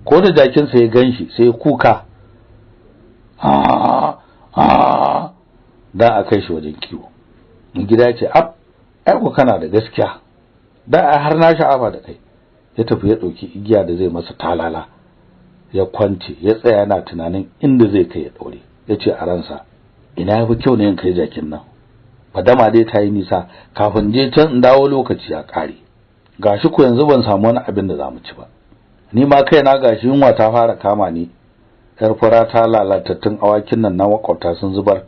ko da jakinsa ya ganshi sai ya kuka da a kai shi wajen kiwo. Gida ya ce ai ko kana da gaskiya, da har na sha'afa da kai. Ya tafi ya ɗauki igiya da zai masa talala ya kwance, ya tsaya yana tunanin inda zai kai ya ɗaure. Ya ce a ransa, ina yafi kyau ne in kai jakin nan, fadama dai ta yi nisa, kafin je can in dawo lokaci ya ƙare. Gashi ko yanzu ban samu wani abin da zamu ci ba, ni ma kaina gashi yunwa ta fara kama ni. Yar fara ta lalatattun awakin nan na makwabta sun zubar,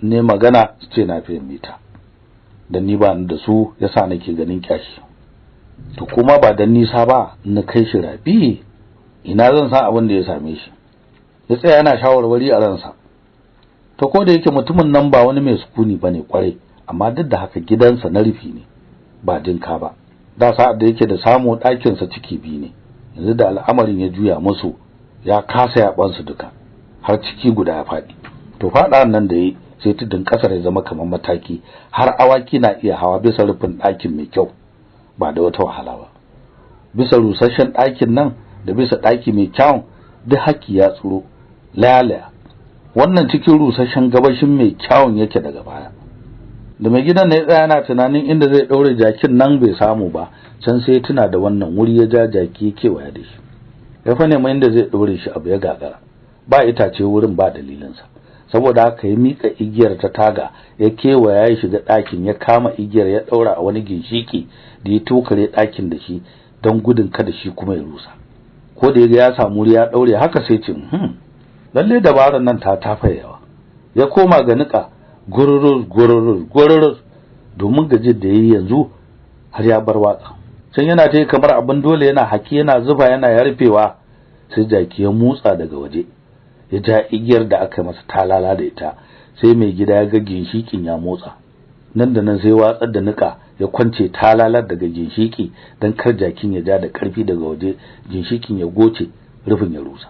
ne magana su ce na fiye mita, dan ni ba ni da su yasa nake ganin kyashi. To kuma ba dan nisa ba, na kai shi rafi, ina zan san abin da ya same shi. Ya tsaya yana shawarwari a ransa. To ko da yake mutumin nan ba wani mai sukuni bane kwarai, amma duk da haka gidansa na rufi ne, ba dinka ba. Da sa'ad da yake da samu ɗakin sa ciki biyu ne, yanzu da al'amarin ya juya musu, ya kasa yabansu duka, har ciki guda ya faɗi. To faɗa nan da yi sai tudun ƙasar ya zama kamar mataki, har awaki na iya hawa bisa rufin ɗakin mai kyau ba da wata wahala ba. Bisa rusasshen ɗakin nan da bisa ɗaki mai kyau duk haki ya tsuro lalaya. Wannan cikin rusasshen gabashin mai kyawun yake daga baya. Da mai gidan ne ya tsaya yana tunanin inda zai ɗaure jakin nan bai samu ba, can sai ya tuna da wannan wuri ya ja jaki ya kewaya da shi. Ya fa nema inda zai ɗaure shi abu ya gagara, ba itace wurin ba dalilinsa. Saboda haka ya mika igiyar ta taga ya kewaya ya shiga ɗakin, ya kama igiyar ya ɗaura a wani ginshiki da ya tokare ɗakin da shi don gudun kada shi kuma ya rusa. Ko da ya samu wuri ya ɗaure haka sai ce lalle dabarar nan ta tafa yawa. Ya koma ga nika gururus domin gajin da yayi yanzu har ya bar watsa. Can yana ta kamar abin dole, yana haki yana zuba yana yarfewa, sai jaki ya motsa daga waje, ya ja igiyar da aka masa talala da ita. Sai mai gida ya ga ginshikin ya motsa, nan da nan sai watsar da nika ya kwance talalar daga ginshiki dan kar jakin ya ja da karfi daga waje, ginshikin ya goce, rufin ya rusa.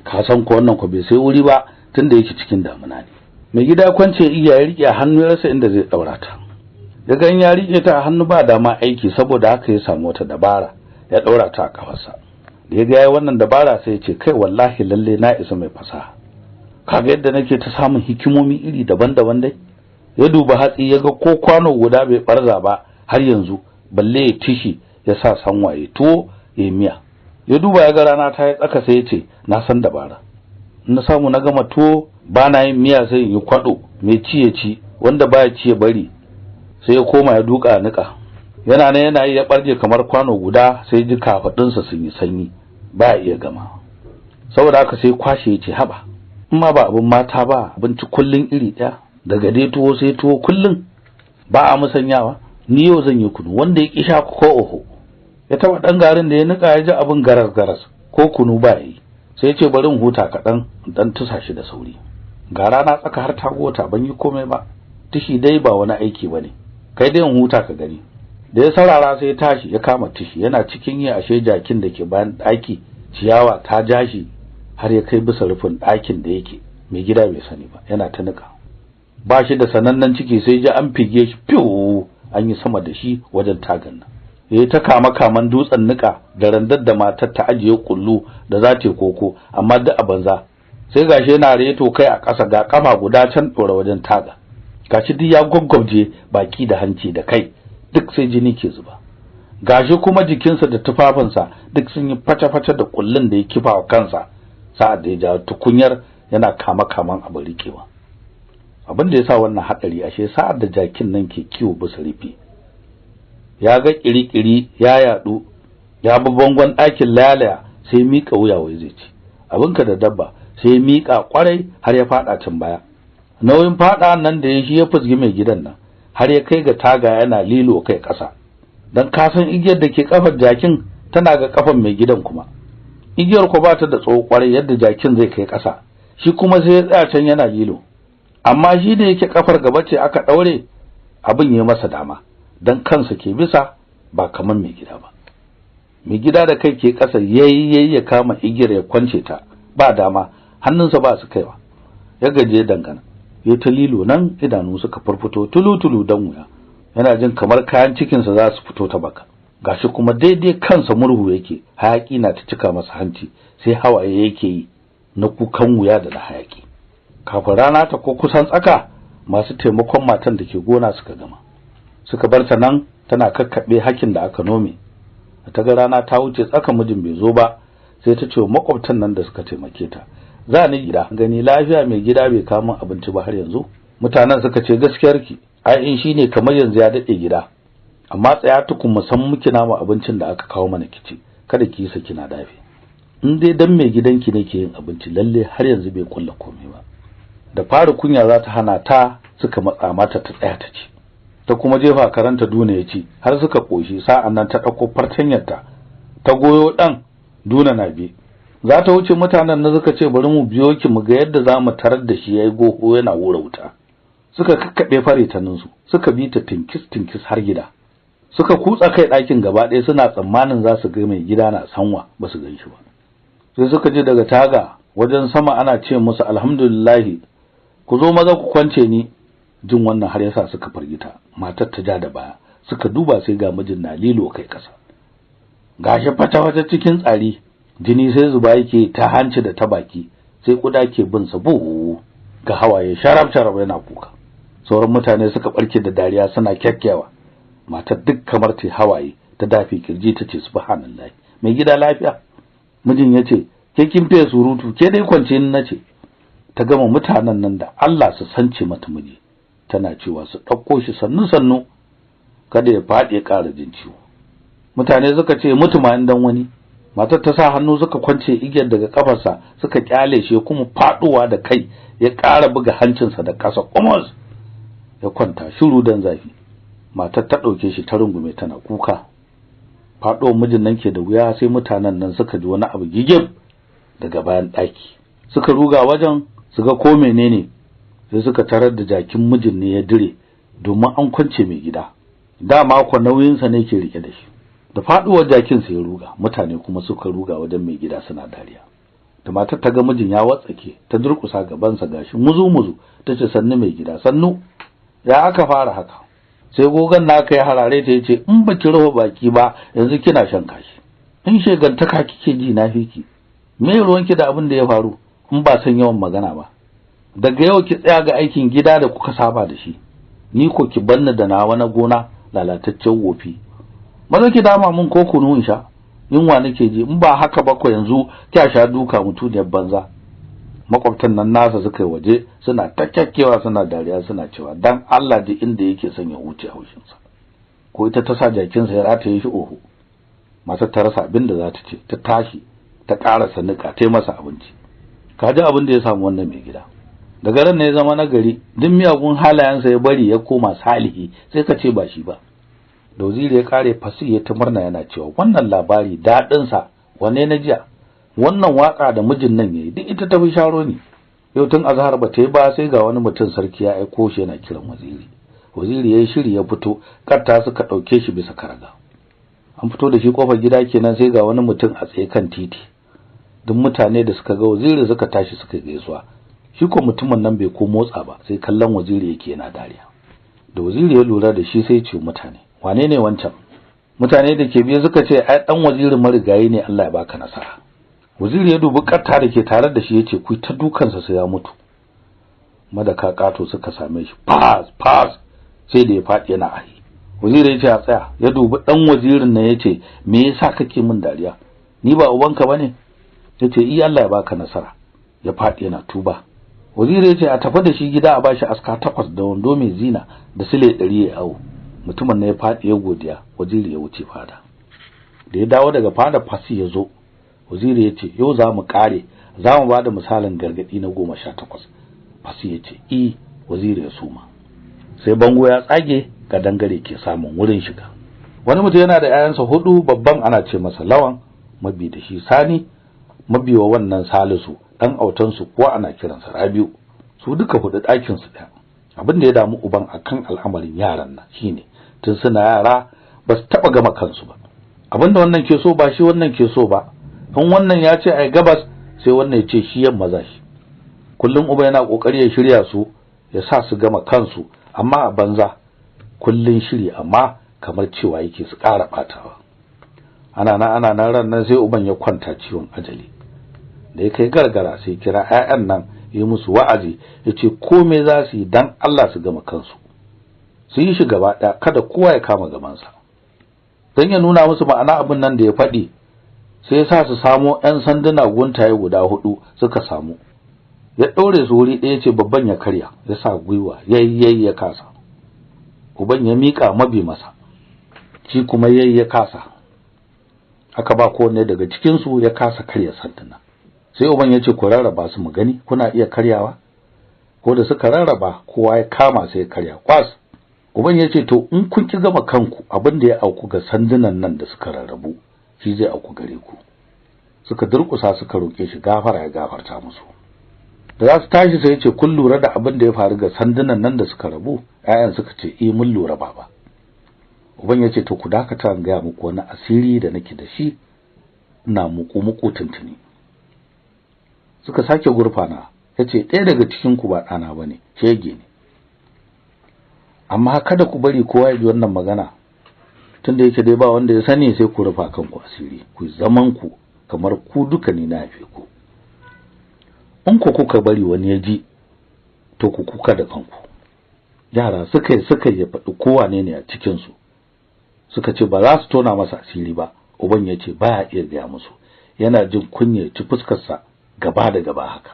Ka san ko wannan ko bai sai wuri ba, tunda yake cikin damuna ne. Mai gida kwance igiya ya rike a hannu, ya rasa inda zai daura ta. Daga ya rike ta a hannu ba dama aiki, saboda haka ya samu wata dabara ya daura ta a kafarsa. Da ya ga yayi wannan dabara sai ya ce kai wallahi lalle na isa mai fasaha, kaga yadda nake ta samun hikimomi iri daban-daban dai. Ya duba hatsi ya ga ko kwano guda bai barza ba har yanzu, balle ya tishi ya sa sanwaye tuwo ya miya. Ya duba ya ga rana ta yi tsaka sai ya ce na san dabara, na samu na gama tuwo ba na yin miya sai in yi kwado, mai ci ya ci, wanda baya ci ya bari. Sai ya koma ya duka nika, yana nan yana yi ya barje kamar kwano guda, sai ji kafadunsa sun yi sanyi, ba iya gama. Saboda haka sai kwashe ya ce haba, amma ba abin mata ba, abinci kullun iri ɗaya, daga dai tuwo sai tuwo kullun, ba a musanyawa. Ni yau zan yi kunu, wanda ya kisha ko oho. Ya taba dan garin da ya nika, ya ji abin garas ko kunu ba yi, sai ya ce bari in huta kaɗan dan tusa shi da sauri. Ga rana tsaka har ta gota, ban yi komai ba, tishi dai ba wani aiki bane, kai dai in huta ka gani. Da ya saurara sai ya tashi ya kama tishi, yana cikin yi ashe jakin da ke bayan ɗaki ciyawa ta jashi har ya kai bisa rufin ɗakin da yake. Mai gida bai sani ba, yana ta nika. Ba shi da sanannen ciki sai ji an fige shi fiu, an yi sama da shi wajen tagan nan. Yayi ta kaman dutsen nika da randar da matar ta ajiye kullu da za ta koko, amma duk a banza. Sai gashi yana reto kai a ƙasa, ga kafa guda can dora wajen taga. Gashi duk ya goggobje baki da hanci da kai, duk sai jini ke zuba. Gashi kuma jikinsa da tufafinsa duk sun yi face-face da kullun da ya kifa wa kansa sa'ad da ya ja tukunyar yana kaman abin rikewa. Abin da yasa wannan hadari ashe sa'ad da jakin nan ke kiwo bisa rufi, ya ga kirikiri ya yadu, ya bi bangon ɗakin lalaya, sai mika wuya wai zai ci abinka da dabba, sai mika kwarai har ya fada can baya. Nauyin fada nan da ya shi ya fusgi mai gidan nan har ya kai ga taga, yana lilo kai ƙasa, dan kasan igiyar da ke kafar jakin tana ga kafan mai gidan kuma. Igiyar ko ba ta da tsawo kwarai yadda jakin zai kai ƙasa, shi kuma sai ya tsaya can yana lilo. Amma shi da yake kafar gaba ce aka daure, abin ya masa dama, dan kansa ke bisa ba kaman mai gida ba. Mai gida da kai ke ƙasa yayi ya kama igiyar ya kwance ta, ba dama, hannunsa ba su kaiwa. Ya gaje dangana, ya ta lilo nan, idanu suka furfuto tulu dan wuya, yana jin kamar kayan cikinsa za su fito ta baka. gashi kuma daidai kansa murhu yake, hayaki na ta cika masa hanci, sai hawaye yake yi na kukan wuya da na hayaki. Kafin rana ta ko kusan tsaka, masu taimakon matan da ke gona suka gama, suka bar ta nan tana kakkabe hakin da aka nome. Ta ga rana ta wuce tsaka mijin bai zo ba, sai ta ce wa makwabtan nan da suka taimake ta, za ni gida gani lafiya mai gida bai kawo min abinci ba har yanzu. Mutanen suka ce gaskiyarki, ai in shine kamar yanzu ya dade gida, amma tsaya tukun mu san miki namu abincin da aka kawo mana kici, kada ki yi saki na dafe. In dai dan mai gidanki ne ke yin abinci, lalle har yanzu bai kulla komai ba. Da fara kunya za ta hana ta, suka matsa mata ta tsaya ta ci, ta kuma jefa karanta Duna ya ci har suka koshi. Sa'an nan ta dauko fartanyarta ta goyo dan Duna na bi. Za ta wuce, mutanen na suka ce bari mu biyo ki mu ga yadda zamu tarar da shi yayi goho yana wura wuta. Suka kakkabe faretanin su, suka bi ta tinkis har gida. Suka kutsa kai ɗakin gaba ɗaya suna tsammanin za su ga mai gida na sanwa, ba su gan shi ba. Sai suka je daga taga wajen sama ana ce musu alhamdulillah, ku zo maza ku kwance ni. Jin wannan har yasa suka fargita, matar ta ja da baya, suka duba sai ga mijin na lilo kai kasa, gashi fata cikin tsari, jini sai zuba yake ta hanci da ta baki, sai kuda ke bin sa bu, ga hawaye sharaf yana kuka. Sauran mutane suka barke da dariya suna kyakkyawa. Matar duk kamar ta hawaye ta dafi kirji tace subhanallahi, mai gida lafiya? Mijin yace ke kin fiye surutu, ke dai kwance ni nace. Ta gama mutanen nan da Allah su sance mata miji, tana cewa su dauko shi sannu kada ya fadi ya ƙara jin ciwo. Mutane suka ce mutumin dan wani. Matar ta sa hannu suka kwance igiyar daga kafarsa, suka kyale shi kuma faduwa da kai ya ƙara buga hancinsa da ƙasa kuma ya kwanta shiru dan zafi. Matar ta dauke shi ta rungume tana kuka. Faɗo mijin nan ke da wuya, sai mutanen nan suka ji wani abu gigib daga bayan daki. Suka ruga wajen su ga ko menene, sai suka tarar da jakin mijin ne ya dire, domin an kwance mai gida. Dama ko nauyin sa ne ke rike da shi. Da faduwar jakin sai ya ruga, mutane kuma suka ruga wajen mai gida suna dariya. Da matar ta ga mijin ya watsake, ta durkusa gaban sa gashi muzu tace sannu mai gida, sannu. Ya aka fara haka? Sai gogan naka ya harare ta yace in baki rawa baki ba yanzu kina shan kashi. In shegantaka kike ji na fiki. Me ruwanki da abin da ya faru? In ba san yawan magana ba. Daga yau ki tsaya ga aikin gida da kuka saba da shi. Ni ko ki banna da nawa na gona lalataccen wofi. Maza ki dama mun ko kunu in sha. Yunwa nake ji, in ba haka ba ko yanzu kya sha duka mutuniyar banza. Makwabtan nan nasa suka yi waje suna takkakkewa suna dariya suna cewa dan Allah da inda yake son ya huce haushin sa. Ko ita ta sa jakin sa ya rataye shi oho. Matar ta rasa abin da za ta ce, ta tashi ta karasa nika tai masa abinci. Kaji abin da ya samu wannan mai gida. Daga ran ne ya zama nagari, duk miyagun halayensa ya bari ya koma salihi, sai ka ce ba shi ba. Da waziri ya kare fasi ya ta murna yana cewa wannan labari dadin sa wanne na jiya. Wannan waka da mijin nan yayi duk ita ta fi sharo ne. Yau tun azhar ba ta yi ba sai ga wani mutum sarki ya aiko shi yana kiran waziri. Waziri yayi shiri ya fito, karta suka dauke shi bisa karaga. An fito da shi kofar gida kenan sai ga wani mutum a tsaye kan titi. Duk mutane da suka ga waziri suka tashi suka gaisuwa. Shi ko mutumin nan bai ko motsa ba, sai kallon waziri yake yana dariya. Da waziri ya lura da shi sai ya ce mutane, wane ne wancan? Mutane da ke biye suka ce ai dan wazirin marigayi ne, Allah ya baka nasara. Waziri ya dubi katta da ke tare da shi yace ku ta dukansa sai ya mutu. Madaka kato suka same shi, pass sai da ya fadi yana ahi. Waziri yace a tsaya, ya dubi dan wazirin nan yace me yasa kake min dariya? Ni ba ubanka bane? Yace Allah ya baka nasara. Ya fadi yana tuba. Waziri yace a tafi da shi gida a bashi aska 8 da wando mai zina da sile 100 ya awo. Mutumin ne ya fadi ya godiya. Waziri ya wuce fada. Da ya dawo daga fada fasi ya zo. Waziri yace yau za mu kare, za mu bada misalin gargadi na 18. Fasi yace waziri ya suma. Sai bango ya tsage, ga dangare ke samun wurin shiga. Wani mutum yana da 'ya'yansa 4, babban ana ce masa Lawan, mabi da shi Sani, mabiwa wannan Salisu, dan autan su kuwa ana kiransa Rabiu. Su duka 4 ɗakin su ɗaya. Abin da ya damu uban akan al'amarin yaran nan shine tun suna yara ba su taba gama kansu ba. Abinda wannan ke so ba shi wannan ke so ba. In wannan ya ce ai gabas sai wannan ya ce shi yamma za shi. Kullum uba yana kokari ya shirya su, ya sa su gama kansu, amma a banza. Kullun shiri amma kamar cewa yake su ƙara batawa. ana nan ran nan sai uban ya kwanta ciwon ajali. Da ya kai gargara sai kira ƴaƴan nan yi musu wa'azi yace komai za su yi dan Allah su gama kansu, su yi shi gaba ɗaya kada kowa ya kama gabansa. Dan ya nuna musu ma'ana abin nan da ya faɗi sai ya sa su samo ƴan sanduna guntaye guda 4 suka samu, ya ɗaure su wuri ɗaya ce babban ya karya, ya sa gwiwa yayi ya kasa. Uban ya mika mabi masa, shi kuma yayi ya kasa. Aka ba kowanne daga cikin su ya kasa karya sanduna. Sai uban ya ce ku rarraba su mu gani kuna iya karyawa. Ko da suka rarraba kowa ya kama sai ya karya kwas. Uban ya ce to in kun ki gama kanku abin da ya auku ga sandunan nan da suka rarrabu shi zai auku gare ku. Suka durƙusa suka roke shi gafara ya gafarta musu. Da za su tashi sai ya ce kun lura da abin da ya faru ga sandunan nan da suka rabu? Ƴaƴan suka ce eh mun lura baba. Uban ya ce to ku dakata an ga muku wani asiri da nake da shi, ina muku tuntuni. Suka sake gurfana, yace ɗaya daga cikin ku ba ɗana bane, shege ne. Amma kada ku bari kowa ya ji wannan magana, tunda yake dai ba wanda ya sani sai ku rufa kanku asiri, ku zaman ku kamar ku duka ne na haife ku. In ku kuka bari wani ya ji to ku kuka da kanku. Yara suka ya faɗi kowa ne a cikin su. Suka ce ba za su tona masa asiri ba. Uban ya ce baya iya gaya musu, yana jin kunya ci fuskar sa gaba da gaba haka.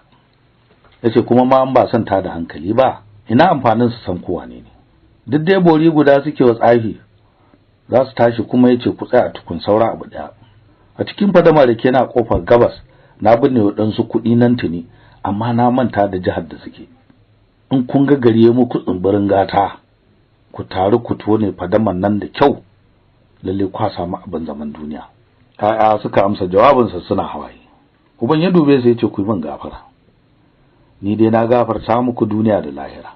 Yace kuma ma an ba san ta da hankali ba, ina amfanin su san kowa ne. Duk dai bori guda suke wa tsafi. Za su tashi kuma yace ku tsaya tukun saura abu daya. A cikin fadama da ke na kofar gabas na binne wadansu kuɗi nan tuni, amma na manta da jihar da suke. In kun ga gari ya muku tsumburin gata, ku taru ku tone fadaman nan da kyau, lalle kwa samu abin zaman duniya. Kaya suka amsa jawabinsa suna hawaye. Uban ya dube sai ya ce ku yi min gafara, ni dai na gafarta muku duniya da lahira,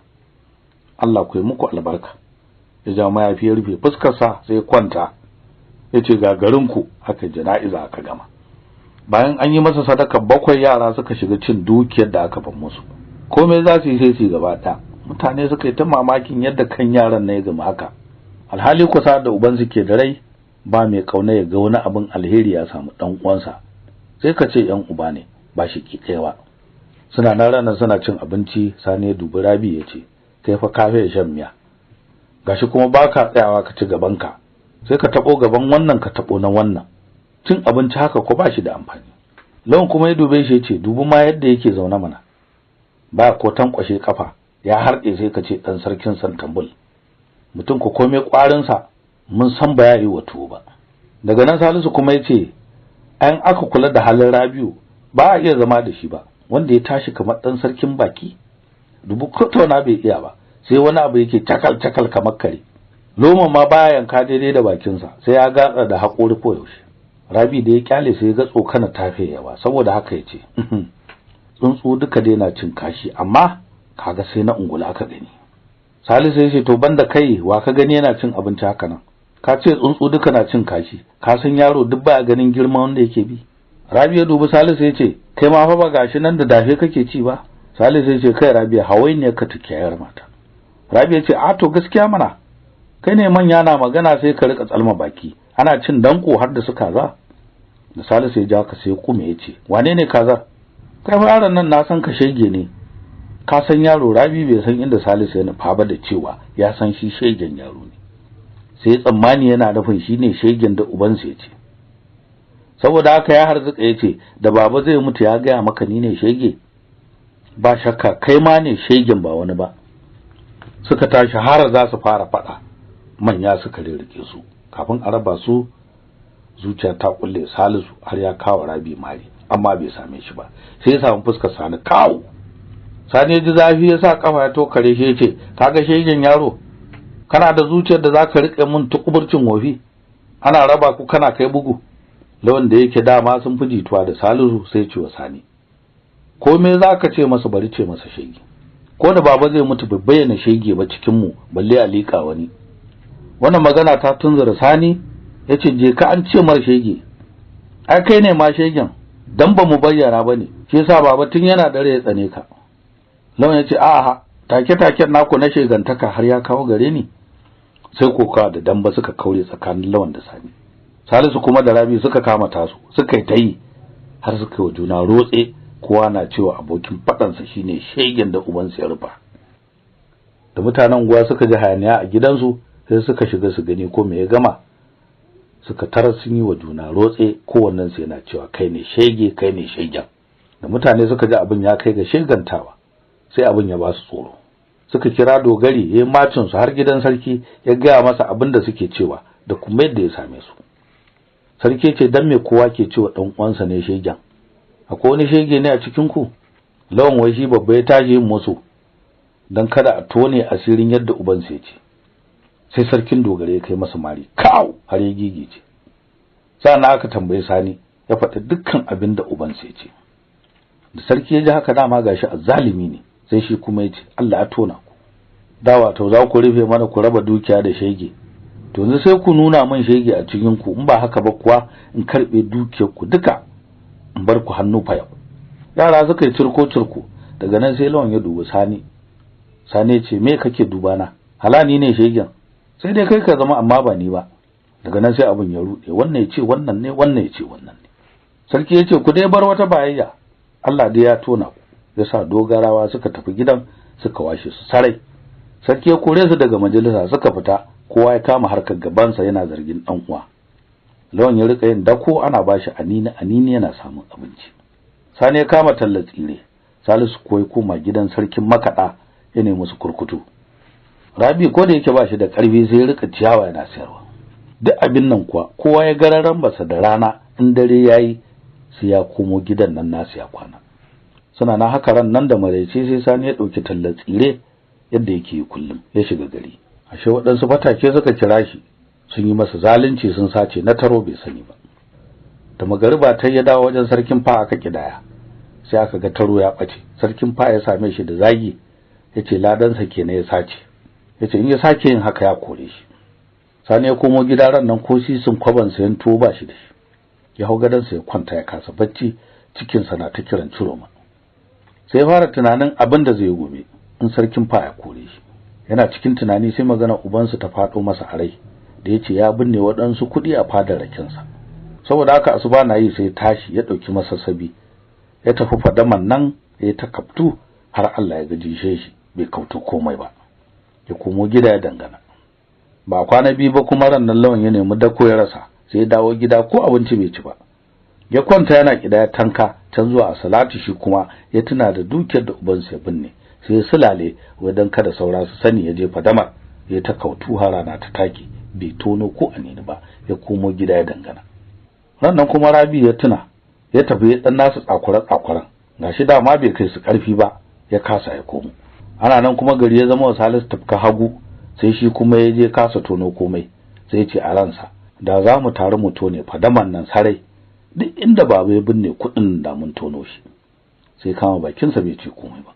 Allah ku yi muku albarka. Ya ja mayafi ya rufe fuskarsa sai kwanta, ya ce ga garinku haka jana'iza aka gama. Bayan an yi masa sadaka 7 yara suka shiga cin dukiyar da aka ban musu. Komai za su yi sai su gaba ɗaya. Mutane suka yi ta mamakin yadda kan yaran na ya gama haka. Alhali kusa da uban suke da rai, ba mai kauna ya ga wani abin alheri ya samu dan uwansa. Sai ka ce ƴan uba ne, ba shi ki kaiwa. Suna nan ranar suna cin abinci, Sani ya dubi Rabi ya ce, kai fa kafe ya shan miya. Gashi kuma baka tsayawa ka ci gabanka. Sai ka tabo gaban wannan ka tabo na wannan. Cin abinci haka ko ba shi da amfani. Lawan kuma ya dube shi ya ce dubu ma yadda yake zaune mana. Ba ko tankwashe kafa, ya harɗe sai ka ce dan sarkin Santambul. Mutum ko komai kwarin sa mun san ba yayi wato ba. Daga nan Salisu kuma ya ce an aka kula da halin Rabiu ba a iya zama da shi ba, wanda ya tashi kamar dan sarkin baki. Dubu kotona bai iya ba, sai wani abu yake takal kamar kare. Loma ma baya yanka daidai da bakinsa, sai ya gatsa da haƙori ko yaushe. Rabi da ya kyale sai ya ga tsokana tafe yawa, saboda haka yace tsuntsu duka dai na cin kashi, amma kaga sai na ungula aka gani. Salisu ya ce to banda kai wa ka gani yana cin abinci haka nan? Ka ce tsuntsu duka na cin kashi, ka san yaro duk baya ganin girma wanda yake bi. Rabi ya dubi Salisu ya ce kai ma fa ba gashi nan da dafe kake ci ba. Salisu ya ce kai Rabi hawai ne ka tukiyar mata. Rabi ya ce a to gaskiya mana, kai ne manya na magana sai ka rika tsalma baki, ana cin danko har da su kaza. Da Salisu ya ja ka sai kuma ya ce wane ne kazar? Kai fa yaron nan na san ka shege ne. Ka san yaro. Rabi bai san inda Salisu ya nufa ba da cewa ya san shi shegen yaro ne. Sai tsammani yana nufin shine shegen da ubansa ya ce. Saboda haka ya harzuka ya ce da baba zai mutu ya gaya maka ni ne shege? Ba shakka kai ma ne shegen ba wani ba. Suka tashi har za su fara fada, manya suka rirrike su. Kafin a raba su, zuciya ta kulle Salisu har ya kawo Rabi mari, amma bai same shi ba. Sai ya samu fuskar Sani kawo. Sani ya ji zafi ya sa kafa ya tokare shi ya ce kaga shegen yaro, kana da zuciyar da zaka rike mun tukuburcin wofi, ana raba ku kana kai bugu. Lawan da yake dama sun fi jituwa da Salisu sai ce wa Sani ko me zaka ce masa bari ce masa shege. Ko da baba zai mutu bai bayyana shege ba cikin mu, balle a lika wani. Wannan magana ta tunzura Sani, yace je ka an ce mar shege. Ai kai ne ma shegen, dan ba mu bayyana bane, shi yasa baba tun yana dare ya tsane ka. Lawan yace a'a, take naku na shegantaka har ya kawo gare ni. Sai koka da damba suka kaure tsakanin Lawan da Sani. Salisu kuma da Rabi suka kama tasu suka yi tayi har suka yi wa juna rotse, kowa na cewa abokin fadansa shine shegen da ubansa ya rufa. Da mutanen guwa suka ji hayaniya a gidansu sai suka shiga su gani ko me ya gama. Suka tarar sun yi wa juna rotse, kowannen sai yana cewa kai ne shege kai ne shegen. Da mutane suka ji abin ya kai ga shegantawa sai abin ya ba su tsoro. Suka kira dogari yayin macin su har gidan sarki ya ga masa abin da suke cewa da kuma yadda ya same su. Sarki ce dan me kowa ke cewa dan uwansa ne shegen? Akwai wani shege ne a cikin ku? Lawan wai shi babba ya tashi yin musu dan kada a tone asirin yadda ubansa ya ce. Sai sarkin dogare ya kai masa mari kaw har ya gigice. Sannan aka tambaye Sani ya faɗi dukkan abin da ubansa ya ce. Da sarki ya ji haka dama gashi azzalimi ne, sai shi kuma ya ce Allah ya tona ku. Dawa to za ku rufe mana ku raba dukiya da shege. To yanzu sai ku nuna min shege a cikin ku, in ba haka ba kuwa in karbe dukiyar ku duka in bar ku hannu fa yau. Yara suka yi cirko daga nan sai Lawan ya dubi Sani. Sani ya ce me kake duba na? Halani ne shegen. Sai dai kai ka zama amma ba ni ba. Daga nan sai abin ya rude, wannan ya ce wannan ne, wannan ya ce wannan ne. Sarki ya ce ku dai bar wata bayayya, Allah dai ya tona ku. Yasa dogarawa suka tafi gidan suka washe su sarai. Sarki ya kore su daga majalisa suka fita, kowa ya kama harkar gabansa yana zargin dan uwa. Lawan ya rika yin dako ana bashi anini yana samun abinci. Sani ya kama tallar tsire. Salisu koyi koma gidan sarkin makada ya nemi musu kurkutu. Rabi ko da yake bashi da karfi sai ya rika ciyawa yana sayarwa. Duk abin nan kuwa kowa ya gararan basa da rana in dare yayi sai ya komo gidan nan nasu ya kwana. Suna na haka ran nan da maraice sai Sani ya dauki tallar tsire yadda yake kullum ya shiga gari. Ashe waɗansu fatake suka kira shi sun yi masa zalunci sun sace na taro bai sani ba. Da magariba ta ya dawo wajen sarkin fa aka kidaya. Sai aka ga taro ya bace. Sarkin fa ya same shi da zagi yace ladansa kenan ya sace. Yace in ya sake yin haka ya kore shi. Sani ya komo gida ran nan ko sisin kwaban sa yanto ba shi da shi. Ya hau gadan sa ya kwanta ya kasa bacci, cikin sa na ta kiran Ciroma. Sai ya fara tunanin abin da zai gobe in sarkin fa ya kore shi. Yana cikin tunani sai magana ubansa ta fado masa a rai da yace ya binne waɗansu kuɗi a fadar rakinsa. Saboda haka asuba na yi sai tashi ya dauki masassabi ya tafi fadaman nan ya ta kaftu har Allah ya gajishe shi bai kautu komai ba. Ya komo gida ya dangana. Ba kwana biyu ba kuma ran nan Lawan ya nemi dako ya rasa, sai ya dawo gida ko abinci bai ci ba. Ya kwanta yana kidaya tanka can zuwa a salatu shi kuma ya tuna da dukiyar da ubansa ya binne, sai ya sulale wadan kada saura su sani ya je fadamar. Ya ta kautu har rana ta take bai tono ko anini ba, ya komo gida ya dangana. Ran nan kuma Rabi ya tuna ya tafi ya dan nasu tsakuran gashi dama bai kai su karfi ba, ya kasa ya komo. Ana nan kuma gari ya zama Salisu tafka hagu, sai shi kuma ya je kasa tono komai. Sai ya ce a ransa da za mu taru mu tone fadaman nan sarai, duk inda baba ya binne kudin da mun tono shi. Sai kama bakin sa bai ce komai ba.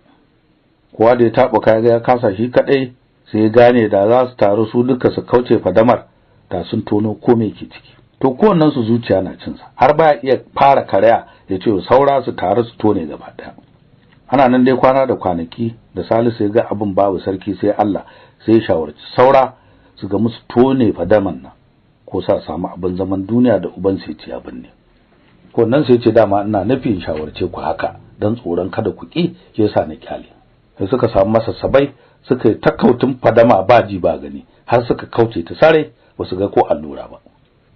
Kowa da ya taba kai ga ya kasa shi kadai, sai ya gane da za su taru su duka su kauce fadamar da sun tono komai ke ciki. To kowannen su zuciya na cin sa, har baya iya fara karaya ya ce saura su taru su tone gaba daya. Ana nan dai kwana da kwanaki da Salisu ya ga abin babu sarki sai Allah, sai ya shawarci saura su ga musu tone fadaman nan ko sa samu abin zaman duniya da uban sai ya binne. Ko nan sai ce dama ina nufin shawarce ku haka dan tsoron kada ku ki yasa na kyale. Sai suka samu masa sabai suka yi takautun fadama ba ji ba gani har suka kauce ta sare basu ga ko allura ba.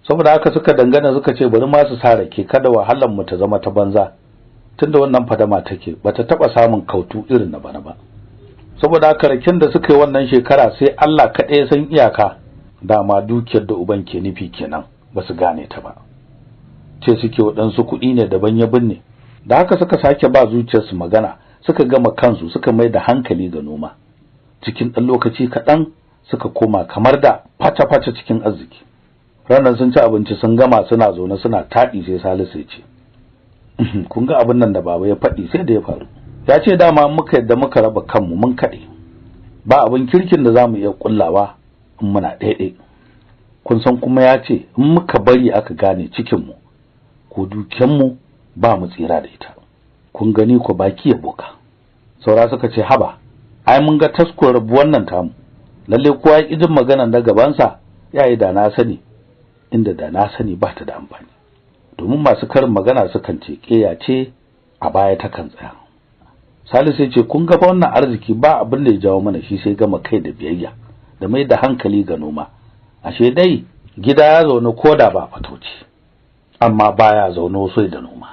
Saboda haka suka dangana suka ce bari ma su sare ke kada wahalan mu ta zama ta banza. Tunda wannan fadama take bata taba samun kautu irin na bana ba. Saboda haka rakin da suka yi wannan shekara sai Allah kaɗai ya san iyaka, dama dukiyar da uban ke nufi kenan basu gane ta ba. Ce suke waɗansu kuɗi ne daban ya binne. Da haka suka sake ba zuciyarsu magana, suka gama kansu suka mai da hankali ga noma. Cikin ɗan lokaci kaɗan suka koma kamar da fata-fata cikin arziki. Ranar sun ci abinci sun gama suna zaune suna taɗi sai Salisu ya ce, kun ga abin nan da baba ya faɗi sai da ya faru. Ya ce dama muka yadda muka raba kanmu mun kaɗe. Ba abin kirkin da za mu iya kullawa in muna ɗaiɗai. Kun san kuma ya ce in muka bari aka gane cikinmu ko dukiyanmu ba mu tsira da ita. Kun gani ko baki ya boka. Saura suka ce haba, ai mun ga taskon rabuwan nan tamu. Lalle kowa ya ƙi jin maganar da gabansa ya yi da na sani. inda da na sani ba ta da amfani domin masu karin magana sukan ce ƙeya ce a baya ta kan tsaya. Salisu ya ce kun ga wannan arziki ba abin da ya jawo mana shi sai gama kai da biyayya da mai da hankali ga noma. Ashe dai gida ya zaune koda ba fatoci amma baya zaune sai da noma.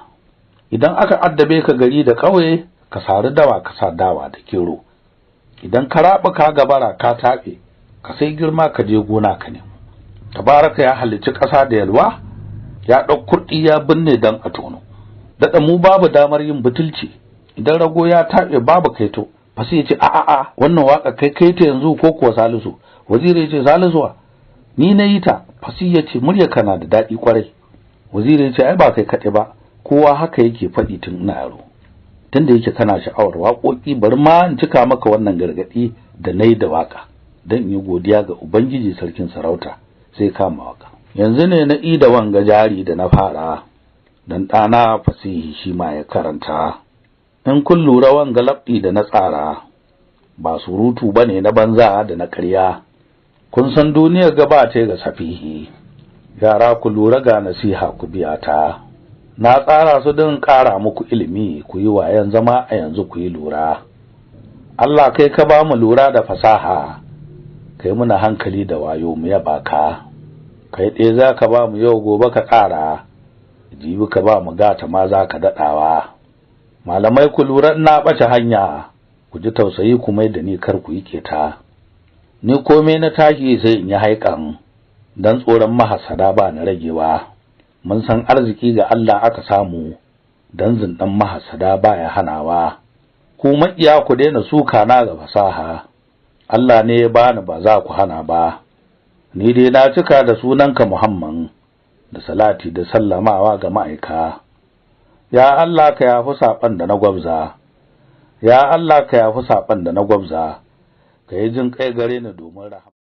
Idan aka addabe ka gari da kauye ka sari dawa ka sa dawa da kero, idan ka raba ka gabara ka tabe ka sai girma ka je gona ka nemo. Tabaraka ya halicci ƙasa da yalwa, ya ɗau kurɗi ya binne dan a tono. Daɗa mu babu damar yin butulci, idan rago ya taɓe babu kaito, fa sai ya ce a wannan waka kai ta yanzu ko kuwa Salisu. Waziri ya ce Salisu ni na yi ta. Fasi ya ce murya kana da daɗi kwarai. Waziri ya ce ai ba kai kaɗai ba, kowa haka yake faɗi tun ina yaro. Tunda yake kana sha'awar waƙoƙi bari ma in cika maka wannan gargaɗi da nayi da waka dan in yi godiya ga Ubangiji sarkin sarauta. Sai kama waka. Yanzu ne na ida wanga jari da na fara, dan ɗana Fasihi shi ma ya karanta. In kun lura wanga labdi da na tsara ba surutu bane na banza da na ƙarya. Kun san duniyar gaba ta ga safihi, yara ku lura ga nasiha ku biya ta. Na tsara su don ƙara muku ilimi, ku yi wayan zama a yanzu ku yi lura. Allah kai ka ba mu lura da fasaha, kai muna hankali da wayo mu yaba ka. Kai ɗaya za ka ba mu yau gobe ka ƙara, jibi ka ba mu gata ma za ka daɗawa. Malamai ku lura ina ɓace hanya, ku ji tausayi ku mai da ni kar ku yi keta. Ni komai na tashi sai in yi haikan, dan tsoron mahasada ba na ragewa. Mun san arziki ga Allah aka samu, dan zindan mahasada baya hanawa. Ku maƙiya ku daina suka na ga fasaha, Allah ne ya bani ba za ku hana ba. Ni dai na cika da sunanka Muhammad, da salati da sallamawa ga ma'aika. Ya Allah ka yafi saban da na gwabza, ya Allah ka yafi saban da na gwabza, ka yi jin kai gare ni domin rahama.